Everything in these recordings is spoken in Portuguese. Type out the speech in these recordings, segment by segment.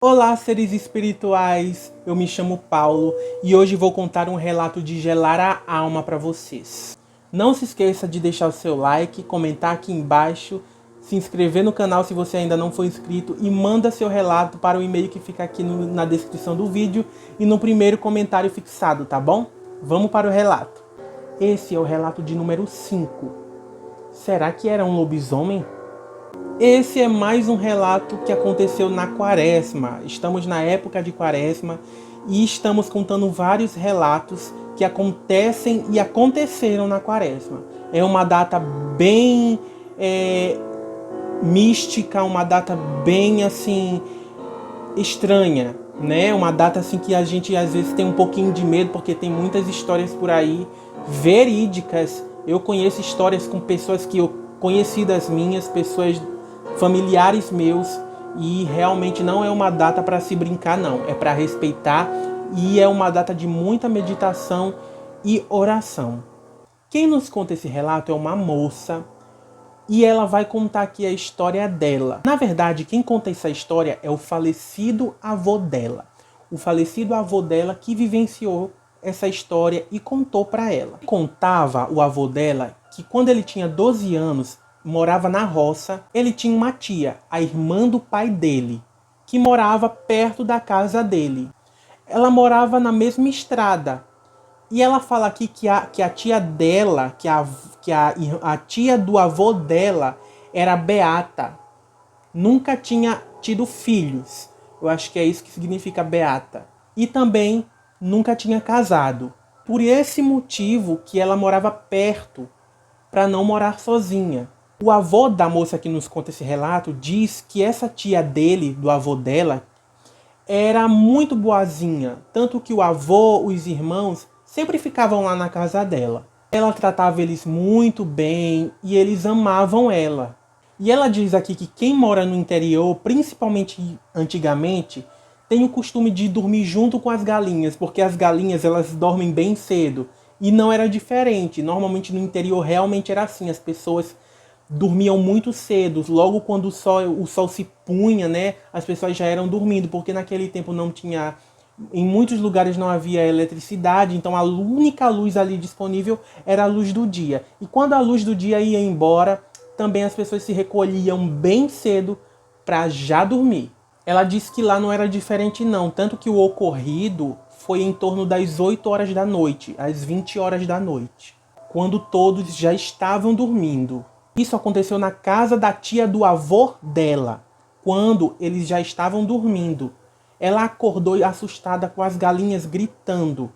Olá, seres espirituais! Eu me chamo Paulo e hoje vou contar um relato de gelar a alma para vocês. Não se esqueça de deixar o seu like, comentar aqui embaixo, se inscrever no canal se você ainda não for inscrito e manda seu relato para o e-mail que fica aqui na descrição do vídeo e no primeiro comentário fixado, tá bom? Vamos para o relato. Esse é o relato de número 5. Será que era um lobisomem? Esse é mais um relato que aconteceu na Quaresma. Estamos na época de Quaresma e estamos contando vários relatos que acontecem e aconteceram na Quaresma. É uma data bem mística, uma data bem assim estranha, né? Uma data assim que a gente às vezes tem um pouquinho de medo porque tem muitas histórias por aí verídicas. Eu conheço histórias com pessoas que eu conhecidas minhas, pessoas familiares meus, e realmente não é uma data para se brincar, não. É para respeitar e é uma data de muita meditação e oração. Quem nos conta esse relato é uma moça e ela vai contar aqui a história dela. Na verdade, quem conta essa história é o falecido avô dela. O falecido avô dela que vivenciou essa história e contou para ela. Contava o avô dela que quando ele tinha 12 anos, morava na roça, ele tinha uma tia, a irmã do pai dele, que morava perto da casa dele. Ela morava na mesma estrada. E ela fala aqui que a tia dela, a tia do avô dela era beata. Nunca tinha tido filhos. Eu acho que é isso que significa beata. E também nunca tinha casado. Por esse motivo que ela morava perto, para não morar sozinha. O avô da moça que nos conta esse relato diz que essa tia dele, do avô dela, era muito boazinha. Tanto que o avô, os irmãos, sempre ficavam lá na casa dela. Ela tratava eles muito bem e eles amavam ela. E ela diz aqui que quem mora no interior, principalmente antigamente, tem o costume de dormir junto com as galinhas, porque as galinhas elas dormem bem cedo. E não era diferente. Normalmente no interior realmente era assim. As pessoas dormiam muito cedo. Logo quando o sol se punha, né, as pessoas já eram dormindo, porque naquele tempo não tinha... Em muitos lugares não havia eletricidade, então a única luz ali disponível era a luz do dia. E quando a luz do dia ia embora, também as pessoas se recolhiam bem cedo para já dormir. Ela disse que lá não era diferente não, tanto que o ocorrido foi em torno das 8 horas da noite, às 20 horas da noite, quando todos já estavam dormindo. Isso aconteceu na casa da tia do avô dela, quando eles já estavam dormindo. Ela acordou assustada com as galinhas gritando.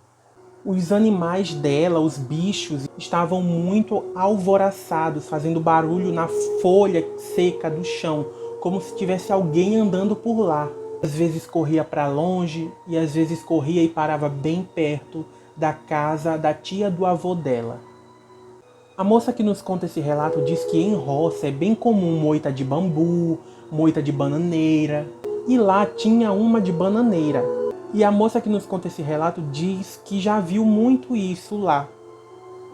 Os animais dela, os bichos, estavam muito alvoroçados, fazendo barulho na folha seca do chão, como se tivesse alguém andando por lá. Às vezes corria para longe e às vezes corria e parava bem perto da casa da tia do avô dela. A moça que nos conta esse relato diz que em roça é bem comum moita de bambu, moita de bananeira. E lá tinha uma de bananeira. E a moça que nos conta esse relato diz que já viu muito isso lá,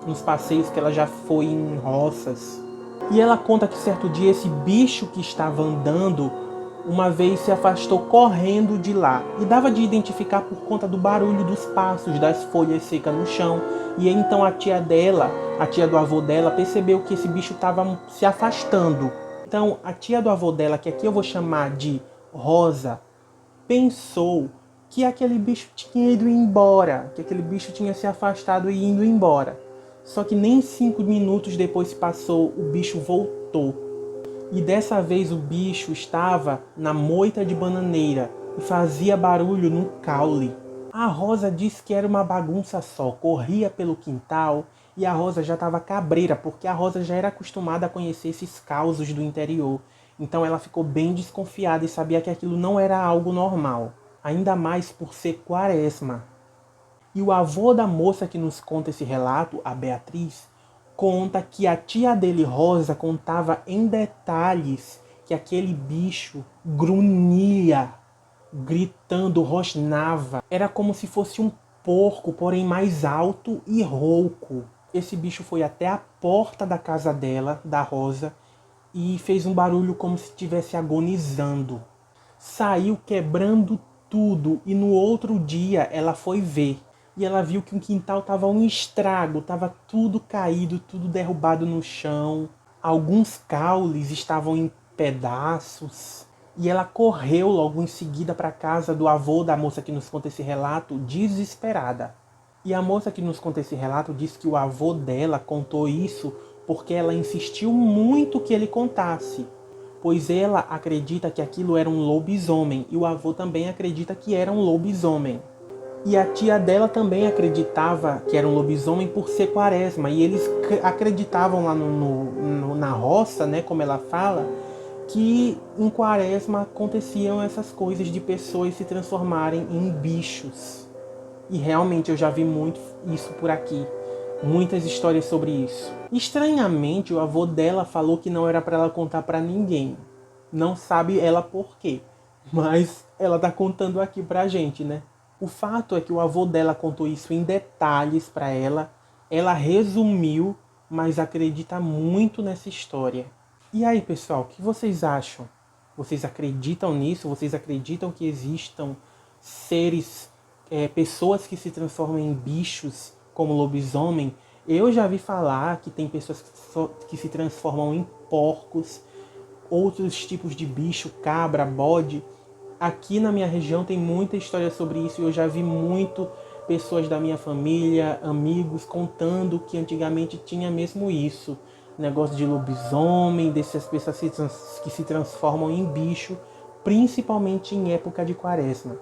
nos passeios que ela já foi em roças. E ela conta que certo dia esse bicho que estava andando, uma vez se afastou correndo de lá. E dava de identificar por conta do barulho dos passos, das folhas secas no chão. E então a tia dela, a tia do avô dela, percebeu que esse bicho estava se afastando. Então a tia do avô dela, que aqui eu vou chamar de Rosa, pensou que aquele bicho tinha ido embora, que aquele bicho tinha se afastado e indo embora. Só que nem 5 minutos depois se passou, o bicho voltou. E dessa vez o bicho estava na moita de bananeira e fazia barulho no caule. A Rosa disse que era uma bagunça só, corria pelo quintal e a Rosa já estava cabreira, porque a Rosa já era acostumada a conhecer esses causos do interior. Então ela ficou bem desconfiada e sabia que aquilo não era algo normal, ainda mais por ser Quaresma. E o avô da moça que nos conta esse relato, a Beatriz, conta que a tia dele, Rosa, contava em detalhes que aquele bicho grunhia, gritando, rosnava. Era como se fosse um porco, porém mais alto e rouco. Esse bicho foi até a porta da casa dela, da Rosa, e fez um barulho como se estivesse agonizando. saiu quebrando tudo e no outro dia ela foi ver. E ela viu que o quintal tava um estrago, tava tudo caído, tudo derrubado no chão. Alguns caules estavam em pedaços. E ela correu logo em seguida para a casa do avô da moça que nos conta esse relato, desesperada. E a moça que nos conta esse relato disse que o avô dela contou isso porque ela insistiu muito que ele contasse, pois ela acredita que aquilo era um lobisomem e o avô também acredita que era um lobisomem. E a tia dela também acreditava que era um lobisomem por ser quaresma. E eles acreditavam lá na roça, né, como ela fala, que em quaresma aconteciam essas coisas de pessoas se transformarem em bichos. E realmente eu já vi muito isso por aqui. Muitas histórias sobre isso. Estranhamente, o avô dela falou que não era para ela contar para ninguém. Não sabe ela por quê. Mas ela tá contando aqui pra gente, né? O fato é que o avô dela contou isso em detalhes para ela. Ela resumiu, mas acredita muito nessa história. E aí, pessoal, o que vocês acham? Vocês acreditam nisso? Vocês acreditam que existam seres, pessoas que se transformam em bichos, como lobisomem? Eu já vi falar que tem pessoas que se transformam em porcos, outros tipos de bicho, cabra, bode. Aqui na minha região tem muita história sobre isso e eu já vi muito pessoas da minha família, amigos, contando que antigamente tinha mesmo isso. Negócio de lobisomem, dessas pessoas que se transformam em bicho, principalmente em época de quaresma.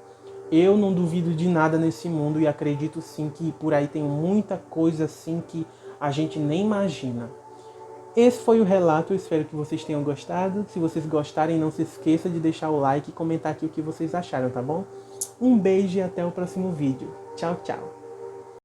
Eu não duvido de nada nesse mundo e acredito sim que por aí tem muita coisa assim que a gente nem imagina. Esse foi o relato, eu espero que vocês tenham gostado. Se vocês gostarem, não se esqueça de deixar o like e comentar aqui o que vocês acharam, tá bom? Um beijo e até o próximo vídeo. Tchau, tchau!